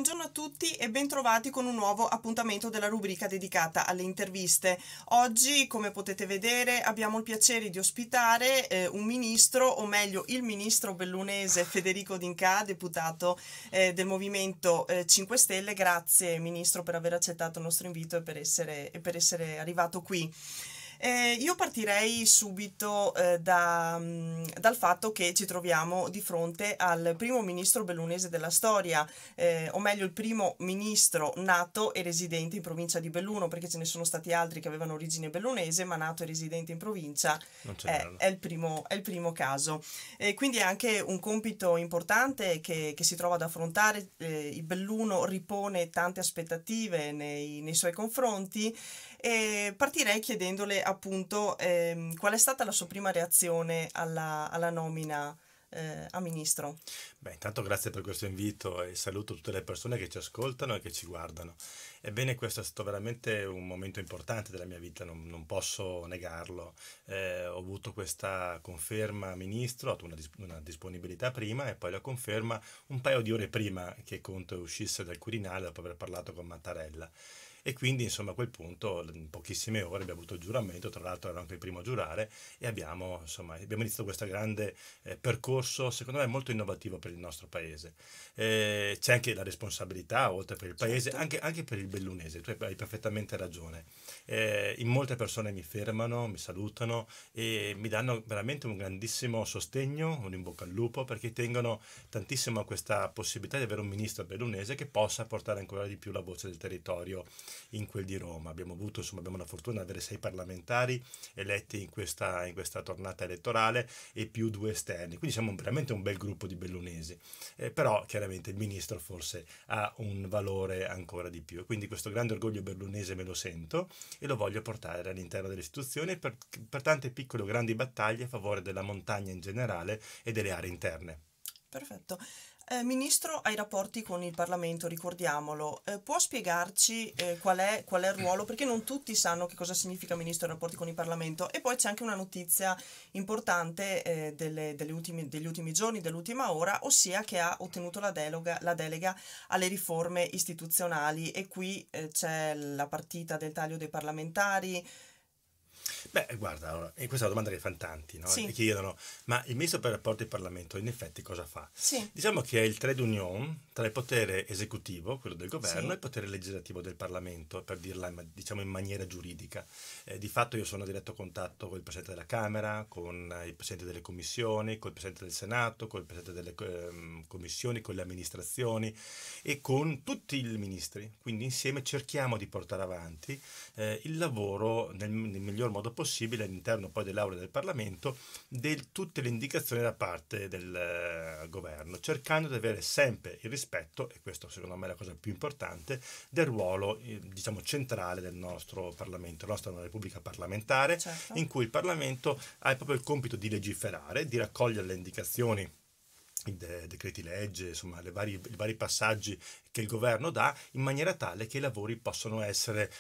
Buongiorno a tutti e bentrovati con un nuovo appuntamento della rubrica dedicata alle interviste. Oggi, come potete vedere, abbiamo il piacere di ospitare un ministro, o meglio il ministro bellunese Federico D'Incà, deputato del Movimento 5 Stelle. Grazie ministro per aver accettato il nostro invito e per essere arrivato qui. Io partirei subito dal fatto che ci troviamo di fronte al primo ministro bellunese della storia, o meglio il primo ministro nato e residente in provincia di Belluno, perché ce ne sono stati altri che avevano origine bellunese, ma nato e residente in provincia Non ce n'erano. è il primo caso. Quindi è anche un compito importante che si trova ad affrontare. Il Belluno ripone tante aspettative nei suoi confronti. E partirei chiedendole appunto qual è stata la sua prima reazione alla nomina a ministro. Beh, intanto grazie per questo invito e saluto tutte le persone che ci ascoltano e che ci guardano. Ebbene, questo è stato veramente un momento importante della mia vita, non posso negarlo. Ho avuto questa conferma ministro, ho avuto una disponibilità prima e poi la conferma un paio di ore prima che Conte uscisse dal Quirinale dopo aver parlato con Mattarella. E quindi, insomma, a quel punto, in pochissime ore, abbiamo avuto il giuramento, tra l'altro ero anche il primo a giurare, e abbiamo iniziato questo grande percorso, secondo me molto innovativo per il nostro paese. C'è anche la responsabilità, oltre per il paese, Certo. anche per il bellunese, tu hai perfettamente ragione. In molte persone mi fermano, mi salutano e mi danno veramente un grandissimo sostegno, un in bocca al lupo, perché tengono tantissimo a questa possibilità di avere un ministro bellunese che possa portare ancora di più la voce del territorio in quel di Roma. Abbiamo la fortuna di avere 6 parlamentari eletti in questa tornata elettorale e più 2 esterni, quindi siamo veramente un bel gruppo di bellunesi, però chiaramente il ministro forse ha un valore ancora di più, quindi questo grande orgoglio bellunese me lo sento e lo voglio portare all'interno delle istituzioni per tante piccole o grandi battaglie a favore della montagna in generale e delle aree interne. Perfetto. Ministro, hai rapporti con il Parlamento, ricordiamolo. Può spiegarci qual è il ruolo? Perché non tutti sanno che cosa significa ministro e rapporti con il Parlamento. E poi c'è anche una notizia importante degli ultimi giorni, dell'ultima ora, ossia che ha ottenuto la delega alle riforme istituzionali. E qui c'è la partita del taglio dei parlamentari. Beh, guarda, allora, e questa è una domanda che fanno tanti, no? E Sì, chiedono, ma il ministro per i rapporti con il Parlamento in effetti cosa fa? sì, Diciamo che è il trade union tra il potere esecutivo, quello del governo, e sì, il potere legislativo del Parlamento, per dirla diciamo in maniera giuridica. Di fatto io sono a diretto contatto con il Presidente della Camera, con il Presidente delle Commissioni, con il Presidente del Senato, con il Presidente delle Commissioni, con le amministrazioni e con tutti i ministri. Quindi insieme cerchiamo di portare avanti il lavoro nel miglior modo possibile all'interno poi dell'Aula del Parlamento di tutte le indicazioni da parte del governo, cercando di avere sempre il rispetto, e questo secondo me è la cosa più importante, del ruolo diciamo centrale del nostro Parlamento. La nostra è una repubblica parlamentare certo. in cui il Parlamento ha proprio il compito di legiferare, di raccogliere le indicazioni, i decreti legge, insomma i vari passaggi che il governo dà, in maniera tale che i lavori possano essere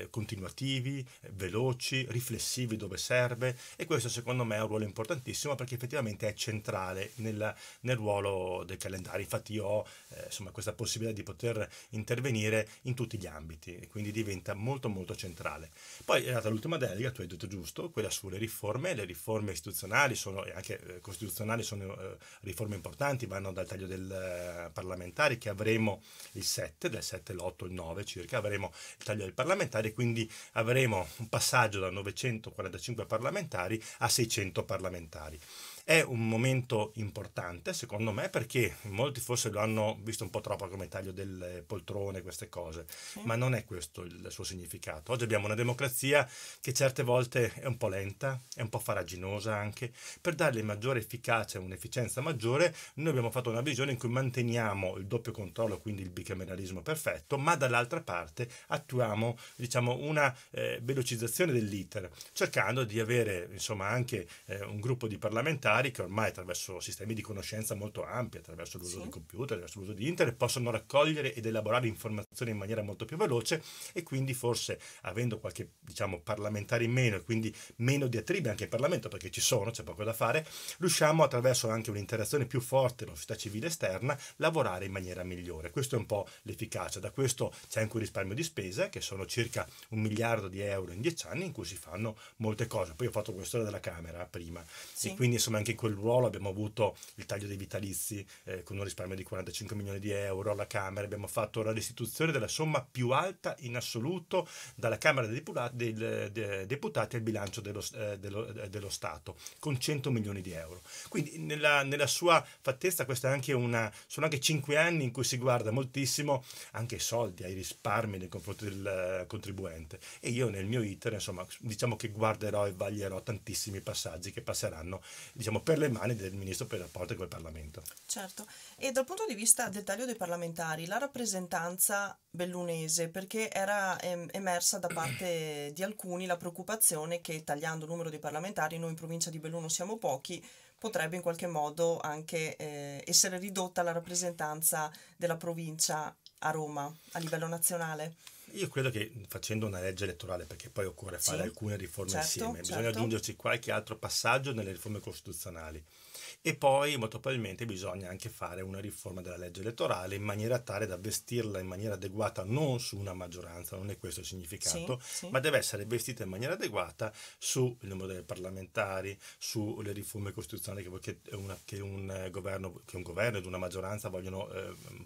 continuativi, veloci, riflessivi dove serve, e questo secondo me è un ruolo importantissimo perché effettivamente è centrale nel ruolo del calendario. Infatti io ho insomma, questa possibilità di poter intervenire in tutti gli ambiti e quindi diventa molto molto centrale. Poi è stata l'ultima delega, tu hai detto giusto, quella sulle riforme. Le riforme istituzionali e anche costituzionali sono riforme importanti, vanno dal taglio del parlamentare che avremo il 7, dal 7 l'8, il 9 circa, avremo il taglio del parlamentare, quindi avremo un passaggio da 945 parlamentari a 600 parlamentari. È un momento importante secondo me perché molti forse lo hanno visto un po' troppo come taglio delle poltrone, queste cose, Sì. ma non è questo il suo significato. Oggi abbiamo una democrazia che certe volte è un po' lenta, è un po' farraginosa anche. Per darle maggiore efficacia e un'efficienza maggiore, noi abbiamo fatto una visione in cui manteniamo il doppio controllo, quindi il bicameralismo perfetto, ma dall'altra parte attuiamo diciamo una velocizzazione dell'iter, cercando di avere insomma anche un gruppo di parlamentari parlamentari che ormai attraverso sistemi di conoscenza molto ampi, attraverso l'uso Sì. di computer, attraverso l'uso di internet, possono raccogliere ed elaborare informazioni in maniera molto più veloce, e quindi forse avendo qualche, diciamo, parlamentare in meno e quindi meno diatribe anche in Parlamento, perché ci sono, c'è poco da fare, riusciamo attraverso anche un'interazione più forte della società civile esterna lavorare in maniera migliore. Questo è un po' l'efficacia. Da questo c'è anche un risparmio di spesa, che sono circa 1 miliardo di euro in 10 anni, in cui si fanno molte cose. Poi ho fatto quest'ora della Camera prima, Sì. e quindi insomma anche in quel ruolo abbiamo avuto il taglio dei vitalizi con un risparmio di 45 milioni di euro alla Camera. Abbiamo fatto la restituzione della somma più alta in assoluto dalla Camera dei Deputati al bilancio dello Stato, con 100 milioni di euro. Quindi nella sua fattezza questa è anche sono anche 5 anni in cui si guarda moltissimo anche ai soldi, ai risparmi nei confronti del contribuente. E io nel mio iter, insomma, diciamo che guarderò e vaglierò tantissimi passaggi che passeranno, diciamo, per le mani del Ministro per i rapporti col Parlamento. Certo, e dal punto di vista del taglio dei parlamentari, la rappresentanza bellunese, perché era emersa da parte di alcuni la preoccupazione che tagliando il numero di parlamentari, noi in provincia di Belluno siamo pochi, potrebbe in qualche modo anche essere ridotta la rappresentanza della provincia a Roma a livello nazionale. Io credo che facendo una legge elettorale, perché poi occorre fare Sì, alcune riforme certo, insieme, bisogna certo. aggiungerci qualche altro passaggio nelle riforme costituzionali. E poi molto probabilmente bisogna anche fare una riforma della legge elettorale in maniera tale da vestirla in maniera adeguata non su una maggioranza, non è questo il significato, Sì. ma deve essere vestita in maniera adeguata sul numero dei parlamentari, sulle riforme costituzionali che un governo ed una maggioranza vogliono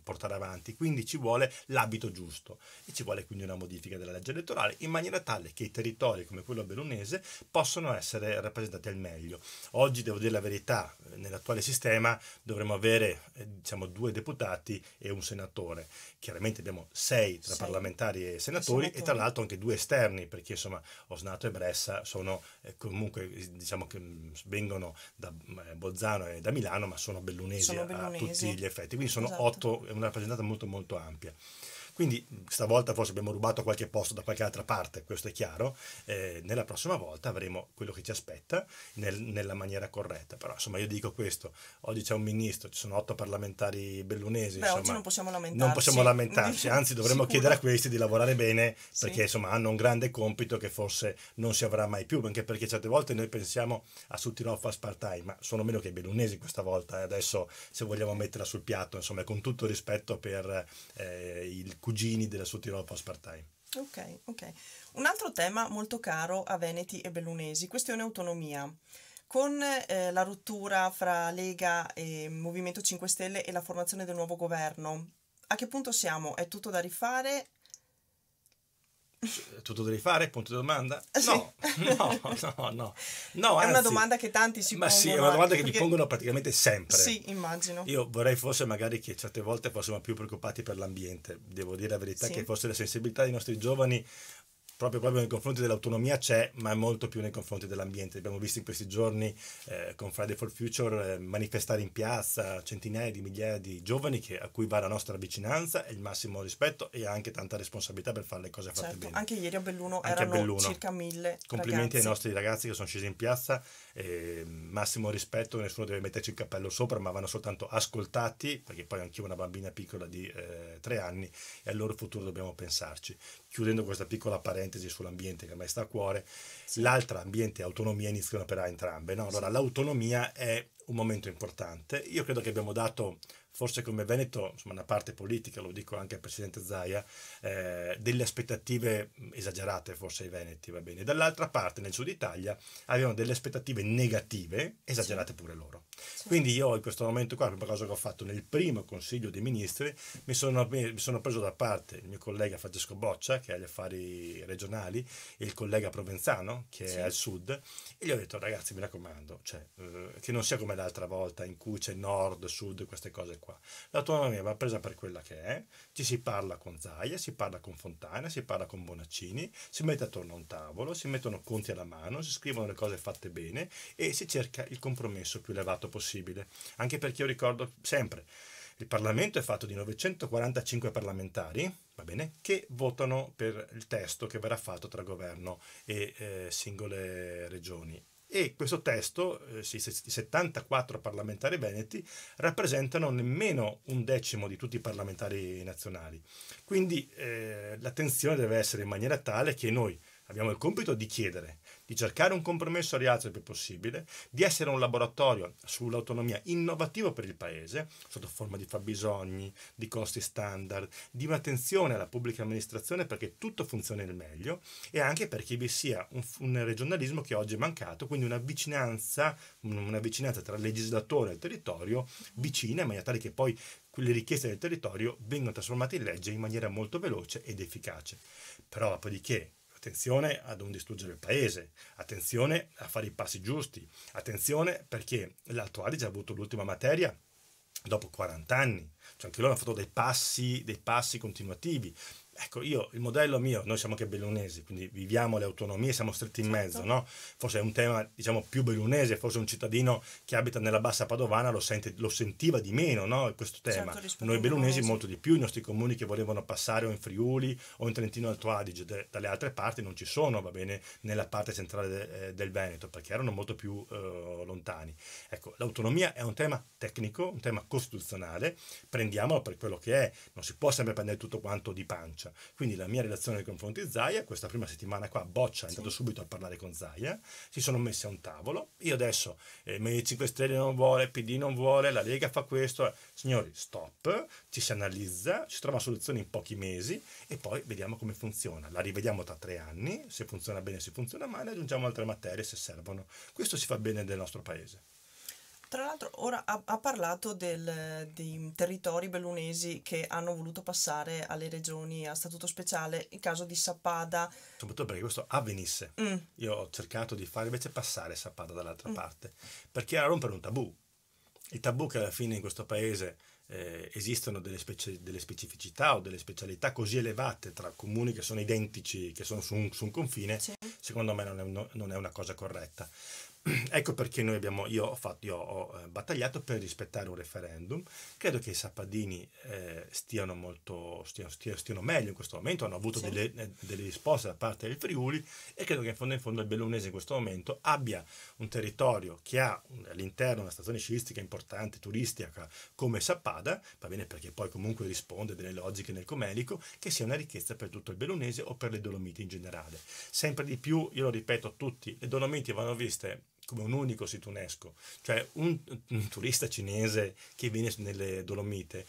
portare avanti. Quindi ci vuole l'abito giusto e ci vuole quindi una modifica della legge elettorale in maniera tale che i territori come quello bellunese possano essere rappresentati al meglio. Oggi, devo dire la verità, nell'attuale sistema dovremmo avere diciamo 2 deputati e un senatore. Chiaramente abbiamo 6 tra parlamentari e senatori, e tra l'altro anche 2 esterni, perché insomma Osnato e Bressa sono comunque, diciamo, che vengono da Bolzano e da Milano, ma sono bellunesi a tutti gli effetti, quindi sono 8, è una rappresentanza molto molto ampia. Quindi stavolta forse abbiamo rubato qualche posto da qualche altra parte, questo è chiaro. Nella prossima volta avremo quello che ci aspetta nella maniera corretta. Però insomma io dico questo, oggi c'è un ministro, ci sono 8 parlamentari bellunesi. Insomma, oggi non possiamo lamentarci. Non possiamo lamentarci, anzi dovremmo chiedere a questi di lavorare bene, perché insomma hanno un grande compito che forse non si avrà mai più, anche perché certe volte noi pensiamo a Suttirolfo, a Spartai, ma sono meno che i bellunesi questa volta. Adesso, se vogliamo metterla sul piatto, insomma, con tutto il rispetto per il cugini della Suttirolfo, Spartai. Ok. Un altro tema molto caro a veneti e bellunesi, questione autonomia. Con la rottura fra Lega e Movimento 5 Stelle e la formazione del nuovo governo, a che punto siamo? È tutto da rifare? Tutto da rifare? Punto di domanda? No. È una domanda che tanti si pongono. Ma sì, è una domanda che mi pongono praticamente sempre. Sì, immagino. Io vorrei forse magari che certe volte fossimo più preoccupati per l'ambiente. Devo dire la verità che forse la sensibilità dei nostri giovani proprio nei confronti dell'autonomia c'è, ma molto più nei confronti dell'ambiente. Abbiamo visto in questi giorni con Friday for Future manifestare in piazza centinaia di migliaia di giovani a cui va la nostra vicinanza e il massimo rispetto, e anche tanta responsabilità per fare le cose fatte bene. Anche ieri a Belluno erano circa 1000 complimenti ai nostri ragazzi che sono scesi in piazza, massimo rispetto, nessuno deve metterci il cappello sopra, ma vanno soltanto ascoltati, perché poi anch'io ho una bambina piccola di 3 anni e al loro futuro dobbiamo pensarci. Chiudendo questa piccola parentesi sull'ambiente che a me sta a cuore, l'altra, ambiente e autonomia, iniziano per entrambe, no? Allora l'autonomia è un momento importante. Io credo che abbiamo dato, forse come Veneto, insomma una parte politica, lo dico anche al Presidente Zaia, delle aspettative esagerate forse ai veneti, va bene. Dall'altra parte, nel sud Italia, avevano delle aspettative negative, esagerate pure loro. Quindi io in questo momento qua, la prima cosa che ho fatto nel primo Consiglio dei Ministri, mi sono preso da parte il mio collega Francesco Boccia, che ha gli affari regionali, e il collega Provenzano, che è al sud, e gli ho detto: ragazzi, mi raccomando, che non sia come l'altra volta in cui c'è nord, sud, queste cose qua. L'autonomia va presa per quella che è, ci si parla con Zaia, si parla con Fontana, si parla con Bonaccini, si mette attorno a un tavolo, si mettono conti alla mano, si scrivono le cose fatte bene e si cerca il compromesso più elevato possibile. Anche perché io ricordo sempre, il Parlamento è fatto di 945 parlamentari, va bene, che votano per il testo che verrà fatto tra governo e singole regioni. E questo testo, i 74 parlamentari veneti, rappresentano nemmeno un decimo di tutti i parlamentari nazionali. Quindi l'attenzione deve essere in maniera tale che noi abbiamo il compito di chiedere, di cercare un compromesso al rialzo il più possibile, di essere un laboratorio sull'autonomia innovativo per il Paese, sotto forma di fabbisogni, di costi standard, di un'attenzione alla pubblica amministrazione perché tutto funzioni al meglio e anche perché vi sia un regionalismo che oggi è mancato, quindi una vicinanza tra il legislatore e il territorio vicina, in maniera tale che poi le richieste del territorio vengono trasformate in legge in maniera molto veloce ed efficace. Però dopodiché attenzione a non distruggere il paese, attenzione a fare i passi giusti, attenzione perché l'Alto Adige ha avuto l'ultima materia dopo 40 anni, cioè anche loro hanno fatto dei passi continuativi. Ecco, il modello mio, noi siamo anche bellunesi, quindi viviamo le autonomie, siamo stretti in mezzo, no? Forse è un tema, diciamo, più bellunese, forse un cittadino che abita nella bassa padovana lo sentiva di meno, no? Questo tema. Certo, Noi bellunesi molto di più, i nostri comuni che volevano passare o in Friuli o in Trentino Alto Adige, dalle altre parti non ci sono, va bene, nella parte centrale del Veneto, perché erano molto più lontani. Ecco, l'autonomia è un tema tecnico, un tema costituzionale, prendiamolo per quello che è, non si può sempre prendere tutto quanto di pancia. Quindi la mia relazione nei confronti di Zaia, questa prima settimana qua, Boccia è andato subito a parlare con Zaia, si sono messi a un tavolo, io adesso i 5 Stelle non vuole, il PD non vuole, la Lega fa questo, signori stop, ci si analizza, ci si trova soluzioni in pochi mesi e poi vediamo come funziona, la rivediamo tra 3 anni, se funziona bene, se funziona male, aggiungiamo altre materie se servono, questo si fa bene nel nostro paese. Tra l'altro ora ha parlato dei territori bellunesi che hanno voluto passare alle regioni a statuto speciale, il caso di Sappada. Soprattutto perché questo avvenisse. Io ho cercato di fare invece passare Sappada dall'altra parte, perché era rompere un tabù. Il tabù che alla fine in questo paese esistono delle specificità o delle specialità così elevate tra comuni che sono identici, che sono su un confine, secondo me non è una cosa corretta. Ecco perché io ho battagliato per rispettare un referendum. Credo che i sappadini stiano meglio in questo momento, hanno avuto delle risposte da parte del Friuli e credo che in fondo il bellunese in questo momento abbia un territorio che ha all'interno una stazione sciistica importante, turistica come Sappada, va bene, perché poi comunque risponde delle logiche nel Comelico, che sia una ricchezza per tutto il bellunese o per le Dolomiti in generale. Sempre di più, io lo ripeto a tutti, le Dolomiti vanno viste come un unico sito UNESCO, cioè un turista cinese che viene nelle Dolomite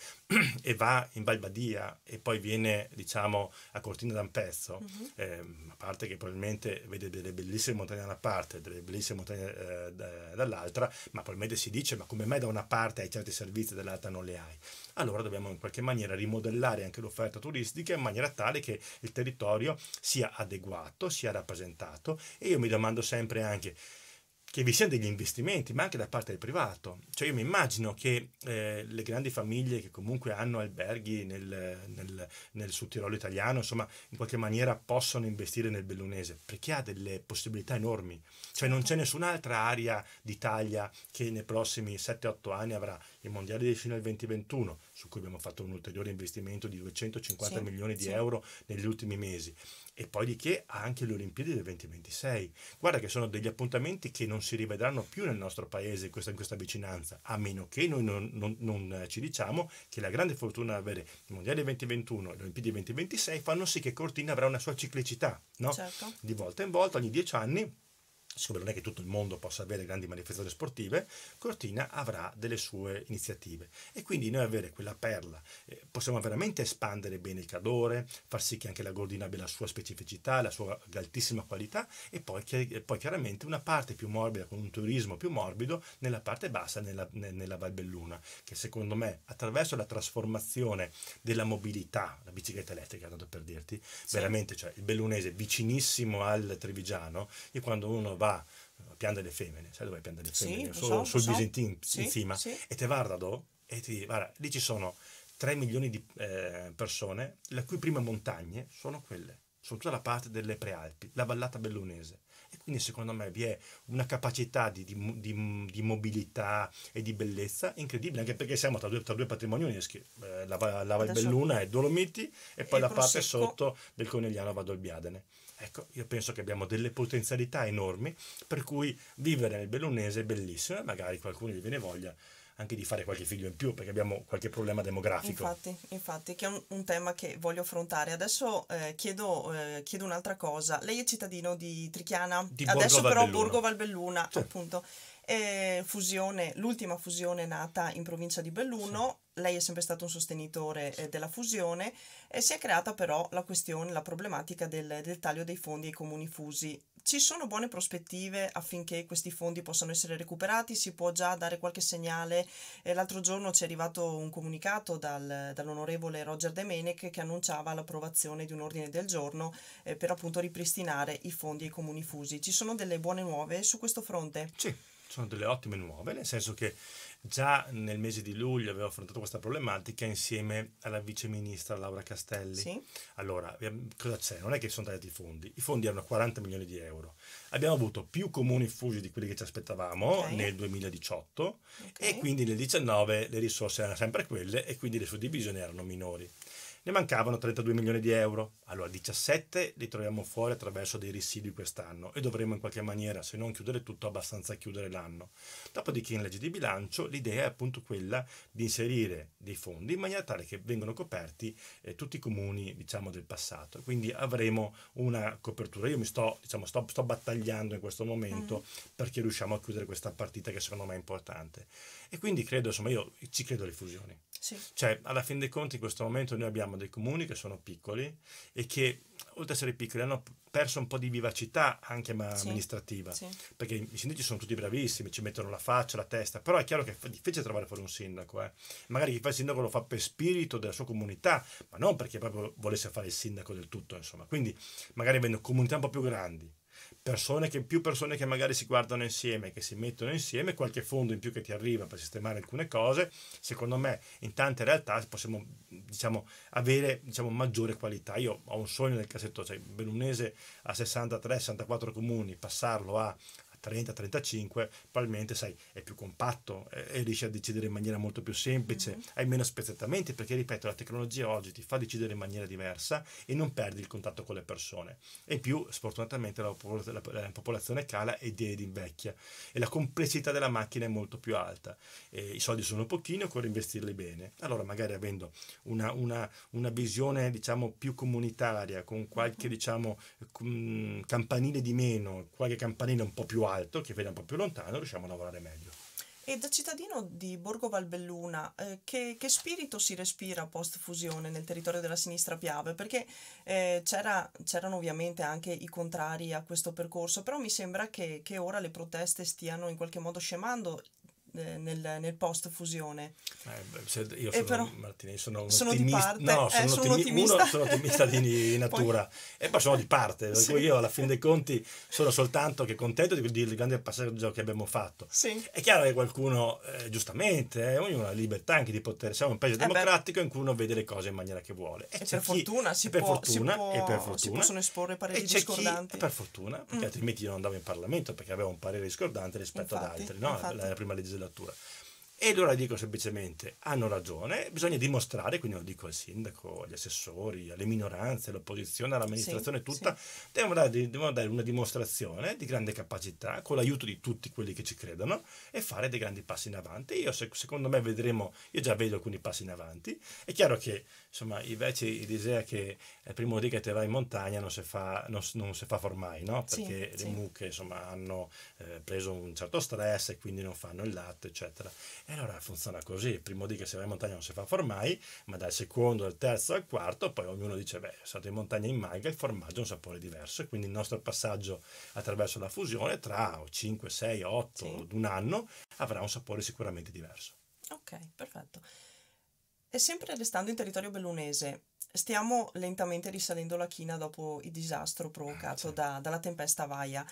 e va in Val Badia e poi viene, diciamo, a Cortina d'Ampezzo, a parte che probabilmente vede delle bellissime montagne da una parte, delle bellissime montagne dall'altra, ma probabilmente si dice: ma come mai da una parte hai certi servizi e dall'altra non li hai? Allora dobbiamo in qualche maniera rimodellare anche l'offerta turistica in maniera tale che il territorio sia adeguato, sia rappresentato. E io mi domando sempre anche che vi siano degli investimenti, ma anche da parte del privato. Cioè io mi immagino che le grandi famiglie che comunque hanno alberghi nel Sud Tirolo italiano, insomma, in qualche maniera possono investire nel bellunese, perché ha delle possibilità enormi. Cioè non c'è nessun'altra area d'Italia che nei prossimi 7-8 anni avrà il Mondiale di sci nel 2021, su cui abbiamo fatto un ulteriore investimento di 250 milioni di euro negli ultimi mesi. E poi di che ha anche le Olimpiadi del 2026. Guarda che sono degli appuntamenti che non si rivedranno più nel nostro paese in questa vicinanza, a meno che noi non ci diciamo che la grande fortuna di avere i Mondiali 2021 e le Olimpiadi 2026 fanno sì che Cortina avrà una sua ciclicità, no? Certo. Di volta in volta, ogni 10 anni, siccome non è che tutto il mondo possa avere grandi manifestazioni sportive, Cortina avrà delle sue iniziative e quindi noi avere quella perla, possiamo veramente espandere bene il Cadore, far sì che anche la Gordina abbia la sua specificità, la sua altissima qualità e poi chiaramente una parte più morbida, con un turismo più morbido nella parte bassa, nella Val Belluna, che secondo me attraverso la trasformazione della mobilità, la bicicletta elettrica, tanto per dirti, veramente, cioè il bellunese vicinissimo al Trevigiano, e quando uno va a Pian delle Femmine, sai dove è Pian delle Femmine? Sul Bisentin, in cima, e te guarda e ti guarda, lì ci sono 3 milioni di persone, le cui prime montagne sono quelle, sono tutta la parte delle Prealpi, la vallata bellunese. E quindi secondo me vi è una capacità di mobilità e di bellezza incredibile, anche perché siamo tra due patrimoni UNESCO, la Val Belluna e Dolomiti, e poi la parte sotto del Conegliano Valdolbiadene. Ecco, io penso che abbiamo delle potenzialità enormi, per cui vivere nel bellunese è bellissimo e magari qualcuno gli viene voglia anche di fare qualche figlio in più perché abbiamo qualche problema demografico. Infatti, che è un tema che voglio affrontare. Adesso chiedo un'altra cosa. Lei è cittadino di Trichiana, Di Borgo adesso però Valbelluna. Borgo Valbelluna, Sì. appunto. L'ultima fusione nata in provincia di Belluno. Sì. Lei è sempre stato un sostenitore della fusione e si è creata però la problematica del taglio dei fondi ai comuni fusi. Ci sono buone prospettive affinché questi fondi possano essere recuperati? Si può già dare qualche segnale? L'altro giorno ci è arrivato un comunicato dall'onorevole Roger De Menec che annunciava l'approvazione di un ordine del giorno per appunto ripristinare i fondi ai comuni fusi. Ci sono delle buone nuove su questo fronte? Sì, sono delle ottime nuove, nel senso che già nel mese di luglio avevo affrontato questa problematica insieme alla viceministra Laura Castelli. Sì. Allora, cosa c'è? Non è che sono tagliati i fondi erano 40 milioni di euro. Abbiamo avuto più comuni fusi di quelli che ci aspettavamo nel 2018 e quindi nel 2019 le risorse erano sempre quelle e quindi le suddivisioni erano minori. Ne mancavano 32 milioni di euro, allora 17 li troviamo fuori attraverso dei residui quest'anno e dovremo in qualche maniera, se non chiudere tutto, abbastanza chiudere l'anno. Dopodiché in legge di bilancio l'idea è appunto quella di inserire dei fondi in maniera tale che vengano coperti tutti i comuni diciamo del passato, quindi avremo una copertura. Io sto battagliando in questo momento perché riusciamo a chiudere questa partita che secondo me è importante e quindi credo, insomma, io ci credo alle fusioni. Sì. Cioè, alla fin dei conti in questo momento noi abbiamo dei comuni che sono piccoli e che, oltre ad essere piccoli, hanno perso un po' di vivacità anche amministrativa, perché i sindaci sono tutti bravissimi, ci mettono la faccia, la testa, però è chiaro che è difficile trovare fuori un sindaco. Magari chi fa il sindaco lo fa per spirito della sua comunità, ma non perché proprio volesse fare il sindaco del tutto, insomma. Quindi magari avendo comunità un po' più grandi, più persone che magari si guardano insieme, che si mettono insieme, qualche fondo in più che ti arriva per sistemare alcune cose, secondo me in tante realtà possiamo avere maggiore qualità. Io ho un sogno nel cassetto, cioè Bellunese a 63-64 comuni, passarlo a 30-35, probabilmente sai, è più compatto e riesci a decidere in maniera molto più semplice, hai meno spezzettamenti perché ripeto la tecnologia oggi ti fa decidere in maniera diversa e non perdi il contatto con le persone e in più sfortunatamente la popolazione cala ed invecchia e la complessità della macchina è molto più alta, i soldi sono pochini, occorre investirli bene, allora magari avendo una visione diciamo più comunitaria con qualche campanile di meno, qualche campanile un po' più alto che vede un po' più lontano, riusciamo a lavorare meglio. E da cittadino di Borgo Valbelluna, che spirito si respira post fusione nel territorio della sinistra Piave? Perché c'erano ovviamente anche i contrari a questo percorso, però mi sembra che ora le proteste stiano in qualche modo scemando nel post fusione. Io sono Martina, sono un sono ottimista. Di parte. Sono ottimista. Sono ottimista di natura e poi sono di parte, per cui io alla fin dei conti sono soltanto che contento del grande passaggio che abbiamo fatto. Sì. È chiaro che qualcuno, giustamente, ognuno ha la libertà anche di poter, siamo un paese democratico in cui uno vede le cose in maniera che vuole. E per fortuna si possono esporre pareri discordanti. Per fortuna, perché altrimenti io non andavo in Parlamento perché avevo un parere discordante rispetto ad altri, no? La prima legislatura. E allora dico semplicemente, hanno ragione, bisogna dimostrare, quindi lo dico al sindaco, agli assessori, alle minoranze, all'opposizione, all'amministrazione tutta, devono dare una dimostrazione di grande capacità, con l'aiuto di tutti quelli che ci credono, e fare dei grandi passi in avanti. Io secondo me io già vedo alcuni passi in avanti. È chiaro che insomma invece l'idea che il primo dì che te vai in montagna non si fa formai, no? Perché le mucche insomma hanno preso un certo stress e quindi non fanno il latte, eccetera. E allora funziona così, il primo dì che si va in montagna non si fa formai, ma dal secondo, dal terzo al quarto, poi ognuno dice, beh, sono stato in montagna in Malga, il formaggio ha un sapore diverso, e quindi il nostro passaggio attraverso la fusione tra 5, 6, 8, un anno, avrà un sapore sicuramente diverso. Ok, perfetto. E sempre restando in territorio bellunese, stiamo lentamente risalendo la china dopo il disastro provocato dalla tempesta Vaia.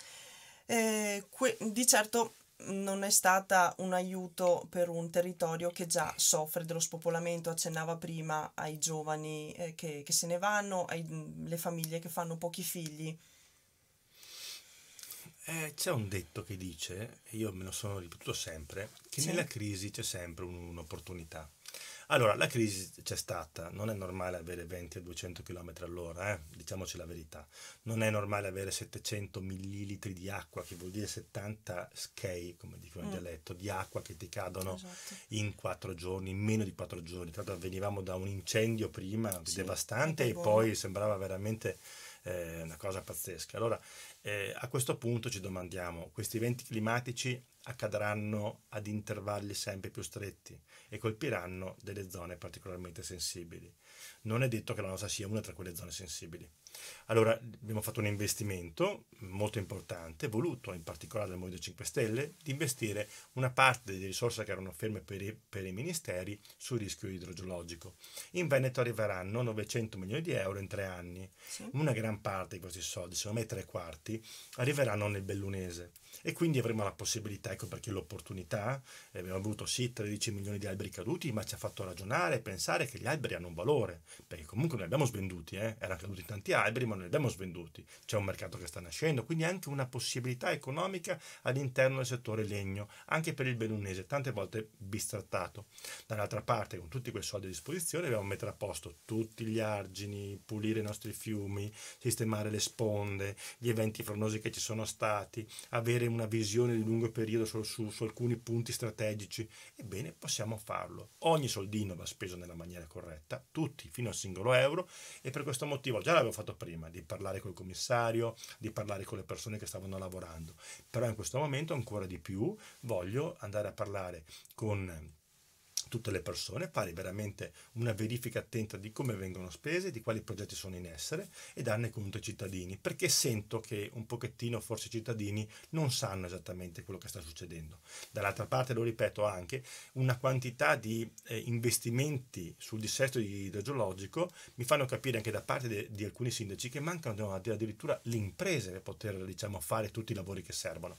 Di certo non è stata un aiuto per un territorio che già soffre dello spopolamento. Accennava prima ai giovani che se ne vanno, alle famiglie che fanno pochi figli. C'è un detto che dice, e io me lo sono ripetuto sempre, che nella crisi c'è sempre un'opportunità. Allora, la crisi c'è stata, non è normale avere 20 a 200 km all'ora, diciamoci la verità. Non è normale avere 700 millilitri di acqua, che vuol dire 70 skei, come dicono in dialetto, di acqua che ti cadono Esatto. in 4 giorni, in meno di 4 giorni. Tra l'altro venivamo da un incendio prima Sì, devastante e notevole. poi sembrava veramente una cosa pazzesca. Allora, a questo punto ci domandiamo, questi eventi climatici accadranno ad intervalli sempre più stretti e colpiranno delle zone particolarmente sensibili. Non è detto che la nostra sia una tra quelle zone sensibili. Allora abbiamo fatto un investimento molto importante, voluto in particolare dal Movimento 5 Stelle, di investire una parte delle risorse che erano ferme per i ministeri sul rischio idrogeologico. In Veneto arriveranno 900 milioni di euro in 3 anni. Sì. Una gran parte di questi soldi, secondo me 3/4, arriveranno nel Bellunese e quindi avremo la possibilità, ecco perché l'opportunità, abbiamo avuto sì 13 milioni di alberi caduti, ma ci ha fatto ragionare e pensare che gli alberi hanno un valore, perché comunque non li abbiamo svenduti, erano caduti tanti alberi ma non li abbiamo svenduti, c'è un mercato che sta nascendo, quindi anche una possibilità economica all'interno del settore legno, anche per il Bellunese, tante volte bistrattato. Dall'altra parte, con tutti quei soldi a disposizione, dobbiamo mettere a posto tutti gli argini, pulire i nostri fiumi, sistemare le sponde, gli eventi franosi che ci sono stati, avere una visione di lungo periodo su alcuni punti strategici. Ebbene, possiamo farlo. Ogni soldino va speso nella maniera corretta, tutti fino al singolo euro, e per questo motivo già l'avevo fatto prima, di parlare col commissario, di parlare con le persone che stavano lavorando, però in questo momento ancora di più voglio andare a parlare con tutte le persone, fare veramente una verifica attenta di come vengono spese, di quali progetti sono in essere e darne conto ai cittadini, perché sento che un pochettino forse i cittadini non sanno esattamente quello che sta succedendo. Dall'altra parte, lo ripeto, anche una quantità di investimenti sul dissesto idrogeologico mi fanno capire anche da parte di alcuni sindaci che mancano addirittura le imprese per poter, diciamo, fare tutti i lavori che servono.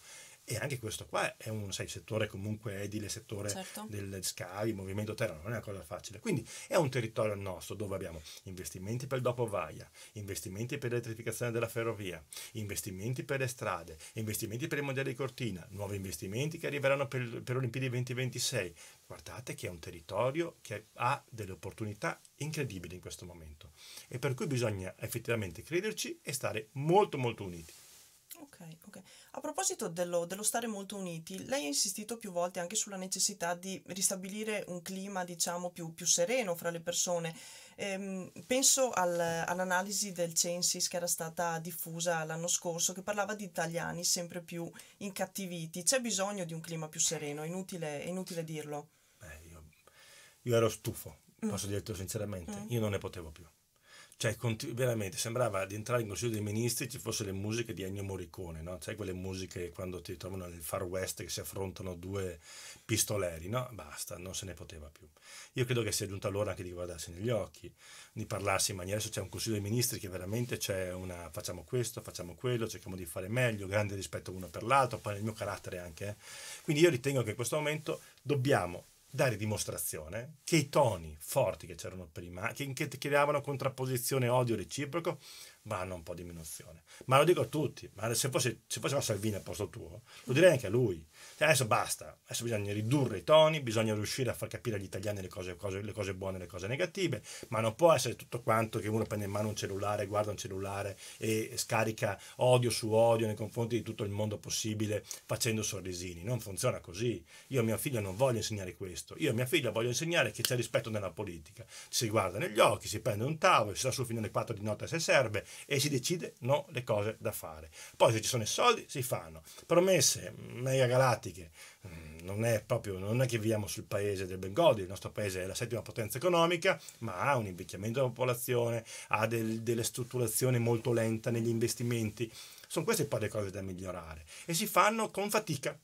E anche questo qua è un settore comunque edile, settore Certo. del scavi, movimento terra, non è una cosa facile. Quindi è un territorio nostro dove abbiamo investimenti per il dopovaia, investimenti per l'elettrificazione della ferrovia, investimenti per le strade, investimenti per il mondiale di Cortina, nuovi investimenti che arriveranno per Olimpiadi 2026. Guardate che è un territorio che ha delle opportunità incredibili in questo momento e per cui bisogna effettivamente crederci e stare molto molto uniti. Ok. A proposito dello stare molto uniti, lei ha insistito più volte anche sulla necessità di ristabilire un clima, diciamo, più sereno fra le persone. Penso all'analisi del Censis che era stata diffusa l'anno scorso, che parlava di italiani sempre più incattiviti. C'è bisogno di un clima più sereno, è inutile dirlo. Io ero stufo, posso dirtelo sinceramente, io non ne potevo più. Cioè, veramente sembrava di entrare in Consiglio dei Ministri ci fosse le musiche di Ennio Morricone, no? Sai quelle musiche quando ti trovano nel Far West che si affrontano due pistoleri, no? Basta, non se ne poteva più. Io credo che sia giunta l'ora anche di guardarsi negli occhi, di parlarsi in maniera, adesso c'è un Consiglio dei Ministri che veramente c'è una facciamo questo, facciamo quello, cerchiamo di fare meglio, grande rispetto uno per l'altro, poi nel mio carattere anche. Quindi io ritengo che in questo momento dobbiamo dare dimostrazione che i toni forti che c'erano prima, che creavano contrapposizione e odio reciproco, vanno un po' di diminuzione. Ma lo dico a tutti, ma se fosse Salvini al posto tuo, lo direi anche a lui. Cioè, adesso basta, adesso bisogna ridurre i toni, bisogna riuscire a far capire agli italiani le cose buone e le cose negative, ma non può essere tutto quanto che uno prende in mano un cellulare, guarda un cellulare e scarica odio su odio nei confronti di tutto il mondo possibile facendo sorrisini. Non funziona così. Io a mia figlia non voglio insegnare questo, io a mia figlia voglio insegnare che c'è rispetto nella politica, si guarda negli occhi, si prende un tavolo, si sta sul fino alle 4 di notte se serve e si decide le cose da fare. Poi se ci sono i soldi si fanno. Promesse mega galattiche, non è che viviamo sul paese del Bengodi, il nostro paese è la 7ª potenza economica, ma ha un invecchiamento della popolazione, ha delle strutturazioni molto lenta negli investimenti. Sono queste poi le cose da migliorare e si fanno con fatica.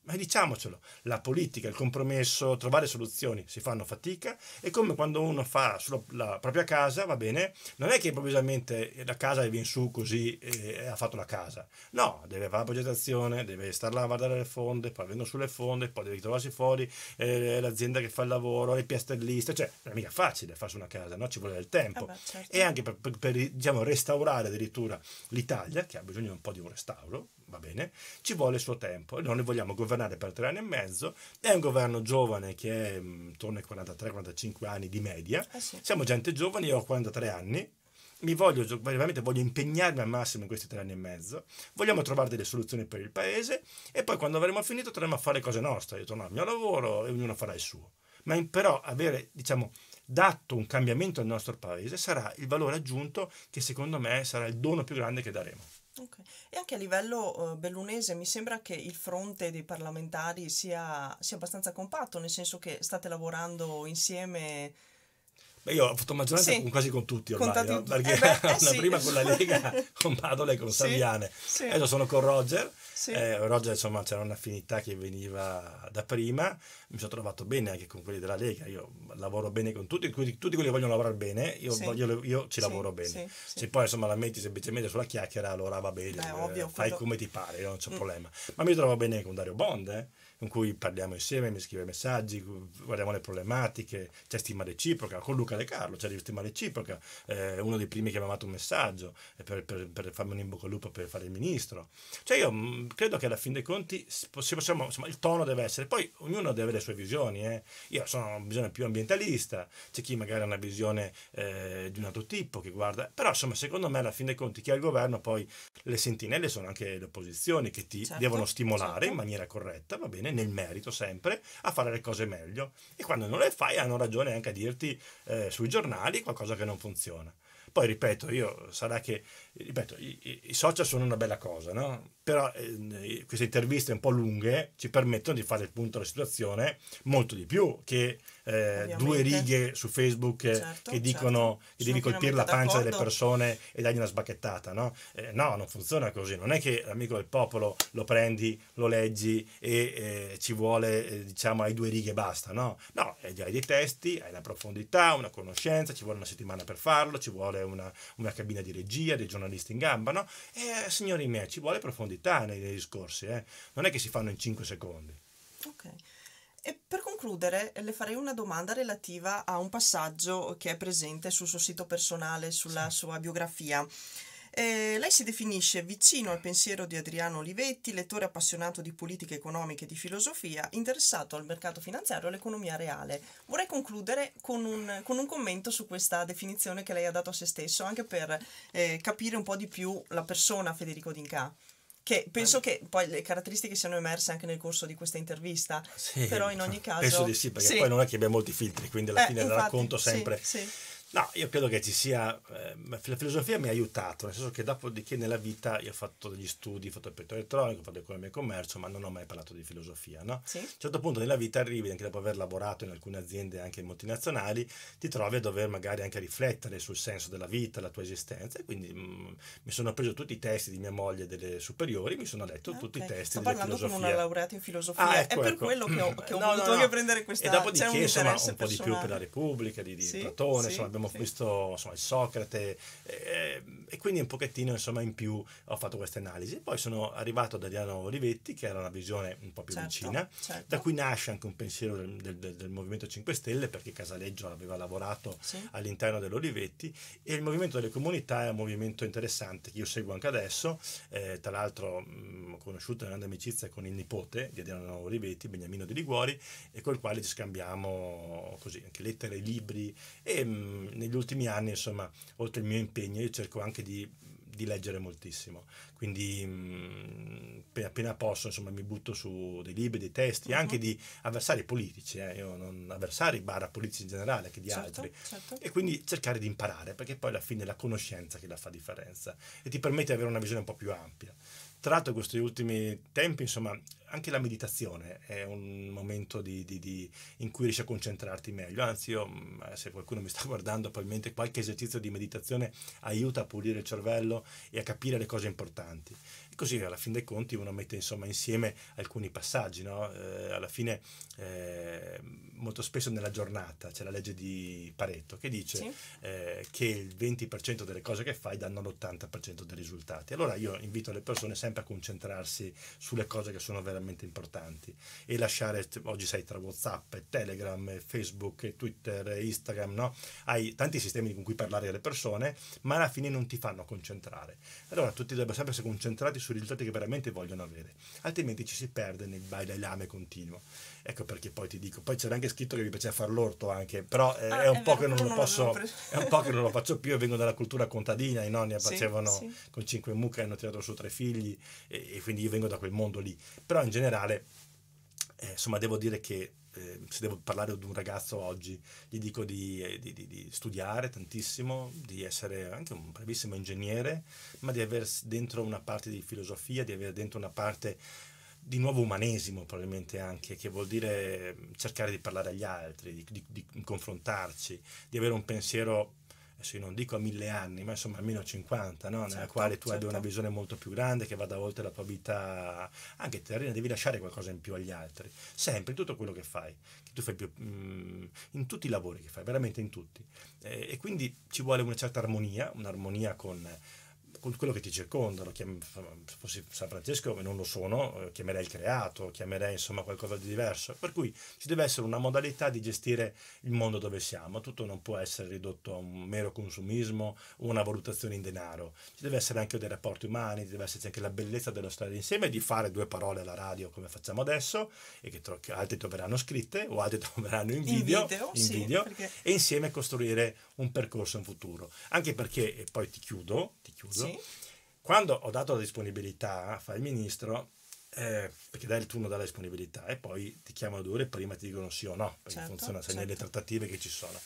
Ma diciamocelo, la politica, il compromesso, trovare soluzioni si fanno fatica, e come quando uno fa la propria casa, va bene, non è che improvvisamente la casa viene su così e ha fatto la casa. No, deve fare la progettazione, deve stare là a guardare le fonde, poi vengono sulle fonde, poi deve trovarsi fuori l'azienda che fa il lavoro, le piastrelliste, cioè non è mica facile farsi una casa, no? Ci vuole del tempo. Certo. E anche per diciamo, restaurare addirittura l'Italia, che ha bisogno un po' di un restauro, va bene, ci vuole il suo tempo e noi vogliamo governare per 3 anni e mezzo, è un governo giovane che è intorno ai 43-45 anni di media, Sì. siamo gente giovane, io ho 43 anni, veramente voglio impegnarmi al massimo in questi 3 anni e mezzo, vogliamo trovare delle soluzioni per il paese e poi quando avremo finito torneremo a fare cose nostre, io torno al mio lavoro e ognuno farà il suo. Ma però avere, diciamo, dato un cambiamento al nostro paese sarà il valore aggiunto che secondo me sarà il dono più grande che daremo. Okay. E anche a livello bellunese mi sembra che il fronte dei parlamentari sia abbastanza compatto, nel senso che state lavorando insieme. Beh, io ho fatto maggioranza Sì, quasi con tutti con ormai, tanti. no? Perché Sì. prima con la Lega, con Padola e con Sì, Saviane, sì, adesso sono con Roger. sì, Roger, insomma, c'era un'affinità che veniva da prima, mi sono trovato bene anche con quelli della Lega, io lavoro bene con tutti quelli che vogliono lavorare bene, sì, io ci sì, lavoro bene. sì, Se sì. poi insomma la metti semplicemente sulla chiacchiera, allora va bene, Beh, ovvio, fai quello. come ti pare, io non c'è Mm, problema. Ma mi trovo bene con Dario Bond, con cui parliamo insieme, mi scrive messaggi, guardiamo le problematiche, c'è stima reciproca, con Luca De Carlo c'è stima reciproca, uno dei primi che mi ha mandato un messaggio per farmi un in bocca al lupo per fare il ministro. Cioè io credo che alla fin dei conti possiamo, insomma, il tono deve essere, poi ognuno deve avere le sue visioni, Io sono una visione più ambientalista, c'è chi magari ha una visione di un altro tipo che guarda, però insomma secondo me alla fin dei conti chi ha il governo poi le sentinelle sono anche le opposizioni che ti devono certo, stimolare in certo. maniera corretta, va bene, nel merito sempre, a fare le cose meglio e quando non le fai hanno ragione anche a dirti sui giornali qualcosa che non funziona. Poi ripeto, i social sono una bella cosa, no? Però queste interviste un po' lunghe ci permettono di fare il punto della situazione molto di più che 2 Ovviamente. righe su Facebook Certo, che certo. dicono che Sono devi colpire la pienamente pancia delle d'accordo. persone e dargli una sbacchettata, no? No, non funziona così. Non è che l'amico del popolo lo prendi, lo leggi e ci vuole, diciamo, hai 2 righe e basta, no? No, hai dei testi, hai la profondità, una conoscenza, ci vuole una settimana per farlo, ci vuole una cabina di regia, dei giornalisti in gamba, no? E signori miei, ci vuole profondità nei discorsi, Non è che si fanno in 5 secondi. Ok. E per concludere, le farei una domanda relativa a un passaggio che è presente sul suo sito personale, sulla sua biografia. Lei si definisce vicino al pensiero di Adriano Olivetti, lettore appassionato di politica economica e di filosofia, interessato al mercato finanziario e all'economia reale. Vorrei concludere con un commento su questa definizione che lei ha dato a se stesso, anche per capire un po' di più la persona Federico D'Inca. Che penso che poi le caratteristiche siano emerse anche nel corso di questa intervista, Sì, però in ogni caso. penso di sì, perché Sì, poi non è che abbiamo molti filtri, quindi alla fine infatti, racconto sì, sempre. sì, No, io credo che ci sia, la filosofia mi ha aiutato, nel senso che dopodiché nella vita io ho fatto degli studi, ho fatto il petto elettronico, ho fatto economia e commercio, ma non ho mai parlato di filosofia, no? sì, A un certo punto nella vita arrivi, anche dopo aver lavorato in alcune aziende anche multinazionali, ti trovi a dover magari anche riflettere sul senso della vita, la tua esistenza, e quindi mi sono preso tutti i testi di mia moglie delle superiori, mi sono letto tutti i ok. testi Sto delle parlando con una filosofie. laureata in filosofia, Ah, è ecco, per ecco. quello che ho No, voluto no, anche no. prendere E c'è un dopodiché, insomma, interesse un po' di più per la personale. Repubblica di Sì, Platone, sì, insomma, abbiamo sì. visto insomma, il Socrate, e quindi un pochettino, insomma, in più ho fatto queste analisi. Poi sono arrivato da Adriano Olivetti, che era una visione un po' più Certo, vicina, da certo, cui nasce anche un pensiero del Movimento 5 Stelle, perché Casaleggio aveva lavorato sì, all'interno dell'Olivetti, e il Movimento delle Comunità è un movimento interessante che io seguo anche adesso. Tra l'altro ho conosciuto una grande amicizia con il nipote di Adriano Olivetti, Beniamino di Liguori, e col quale ci scambiamo così anche lettere, libri, e negli ultimi anni, insomma, oltre il mio impegno, io cerco anche di leggere moltissimo, quindi appena posso, insomma, mi butto su dei libri, dei testi, anche mhm, di avversari politici, io non avversari barra politici in generale, che di certo, altri, certo. e quindi cercare di imparare, perché poi alla fine è la conoscenza che la fa differenza e ti permette di avere una visione un po' più ampia. Tra l'altro in questi ultimi tempi, insomma, anche la meditazione è un momento in cui riesci a concentrarti meglio. Anzi, io, se qualcuno mi sta guardando, probabilmente qualche esercizio di meditazione aiuta a pulire il cervello e a capire le cose importanti. E così, alla fin dei conti, uno mette insomma insieme alcuni passaggi, no? Alla fine, molto spesso nella giornata c'è la legge di Pareto che dice Sì, che il 20% delle cose che fai danno l'80% dei risultati. Allora io invito le persone sempre a concentrarsi sulle cose che sono veramente importanti e lasciare, oggi sai, tra WhatsApp, Telegram, Facebook, Twitter, Instagram, no? Hai tanti sistemi con cui parlare alle persone, ma alla fine non ti fanno concentrare. Allora tutti dovrebbero sempre essere concentrati sui risultati che veramente vogliono avere, altrimenti ci si perde nel bailame continuo. Ecco perché poi ti dico, poi c'era anche scritto che mi piaceva far l'orto anche, però è un po' che non lo posso, è un po' che non lo faccio più. Io vengo dalla cultura contadina, i nonni facevano con 5 mucche, hanno tirato su 3 figli e quindi io vengo da quel mondo lì. Però in generale, insomma, devo dire che se devo parlare ad un ragazzo oggi, gli dico di studiare tantissimo, di essere anche un bravissimo ingegnere, ma di avere dentro una parte di filosofia, di avere dentro una parte di nuovo umanesimo, probabilmente anche, che vuol dire cercare di parlare agli altri, di confrontarci, di avere un pensiero, adesso io non dico a 1000 anni, ma insomma almeno 50, no? Nella quale tu abbia una visione molto più grande, che vada oltre la tua vita anche terrena, devi lasciare qualcosa in più agli altri, sempre, in tutto quello che fai, che tu fai più, in tutti i lavori che fai, veramente in tutti, e quindi ci vuole una certa armonia, un'armonia con quello che ti circonda. Se fossi San Francesco, non lo sono, chiamerei il creato, chiamerei insomma qualcosa di diverso, per cui ci deve essere una modalità di gestire il mondo dove siamo, tutto non può essere ridotto a un mero consumismo o una valutazione in denaro, ci deve essere anche dei rapporti umani, ci deve essere anche la bellezza dello stare insieme, di fare 2 parole alla radio come facciamo adesso e che altri troveranno scritte o altri troveranno in video perché... e insieme costruire un percorso in futuro, anche perché, e poi ti chiudo, quando ho dato la disponibilità a fare il ministro, perché dai il turno dalla disponibilità e poi ti chiamano 2 ore prima e ti dicono sì o no, perché funziona nelle trattative che ci sono.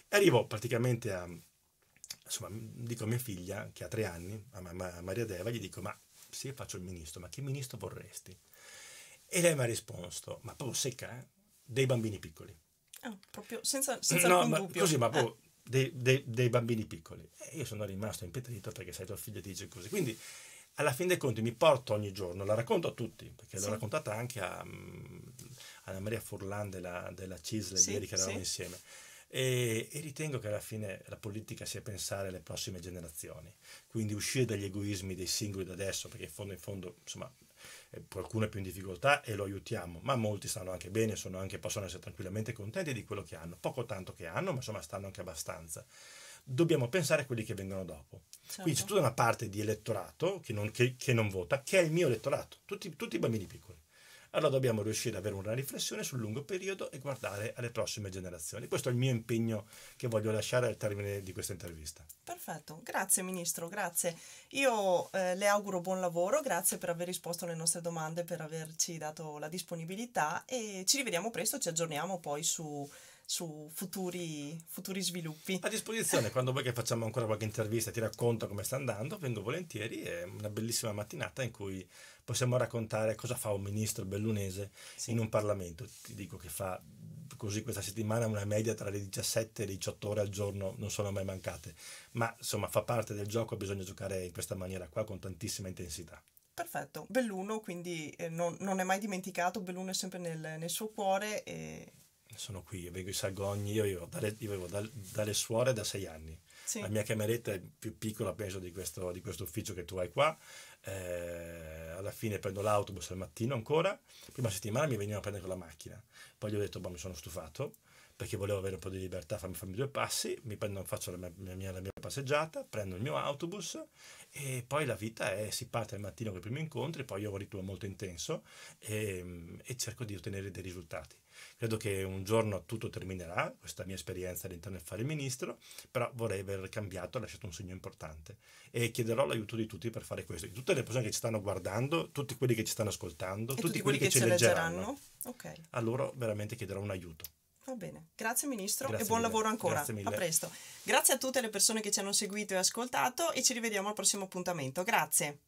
E arrivo praticamente insomma, dico a mia figlia che ha 3 anni, a Maria Deva, gli dico: ma se faccio il ministro, ma che ministro vorresti? E lei mi ha risposto, ma proprio secca, dei bambini piccoli. Proprio senza alcun dubbio. Così, ma proprio dei bambini piccoli. E io sono rimasto impetrito, perché sai, tuo figlio ti dice così. Quindi alla fin dei conti mi porto ogni giorno, la racconto a tutti, perché l'ho raccontata anche a Anna Maria Furlan della CISL ieri, che eravamo insieme. E ritengo che alla fine la politica sia pensare alle prossime generazioni, quindi uscire dagli egoismi dei singoli da adesso, perché in fondo insomma qualcuno è più in difficoltà e lo aiutiamo, ma molti stanno anche bene, possono essere tranquillamente contenti di quello che hanno, poco tanto che hanno, ma insomma stanno anche abbastanza. Dobbiamo pensare a quelli che vengono dopo. Quindi c'è tutta una parte di elettorato che non vota, che è il mio elettorato, tutti i bambini piccoli. Allora dobbiamo riuscire ad avere una riflessione sul lungo periodo e guardare alle prossime generazioni. Questo è il mio impegno che voglio lasciare al termine di questa intervista. Perfetto, grazie Ministro, grazie. Io le auguro buon lavoro, grazie per aver risposto alle nostre domande, per averci dato la disponibilità e ci rivediamo presto, ci aggiorniamo poi su futuri sviluppi. A disposizione, quando vuoi che facciamo ancora qualche intervista e ti racconto come sta andando, vengo volentieri. È una bellissima mattinata in cui possiamo raccontare cosa fa un ministro bellunese in un Parlamento. Ti dico che fa così questa settimana una media tra le 17 e le 18 ore al giorno, non sono mai mancate, ma insomma fa parte del gioco, bisogna giocare in questa maniera qua con tantissima intensità. Perfetto, Belluno quindi non è mai dimenticato, Belluno è sempre nel suo cuore e... Sono qui, vengo ai Sagogni, io avevo dalle suore da 6 anni. La mia cameretta è più piccola, penso, di questo ufficio che tu hai qua. Alla fine prendo l'autobus al mattino ancora. Prima settimana mi venivano a prendere con la macchina. Poi gli ho detto, mi sono stufato, perché volevo avere un po' di libertà, farmi 2 passi, faccio la mia passeggiata, prendo il mio autobus e poi la vita si parte al mattino con i primi incontri, poi io ho un ritmo molto intenso e cerco di ottenere dei risultati. Credo che un giorno tutto terminerà, questa mia esperienza all'interno del fare il ministro, però vorrei aver cambiato, lasciato un segno importante e chiederò l'aiuto di tutti per fare questo, di tutte le persone che ci stanno guardando, tutti quelli che ci stanno ascoltando, tutti quelli che ci leggeranno. Okay. A loro veramente chiederò un aiuto. Va bene, grazie Ministro. Grazie e buon mille. Lavoro ancora. Grazie mille. A presto. Grazie a tutte le persone che ci hanno seguito e ascoltato e ci rivediamo al prossimo appuntamento. Grazie.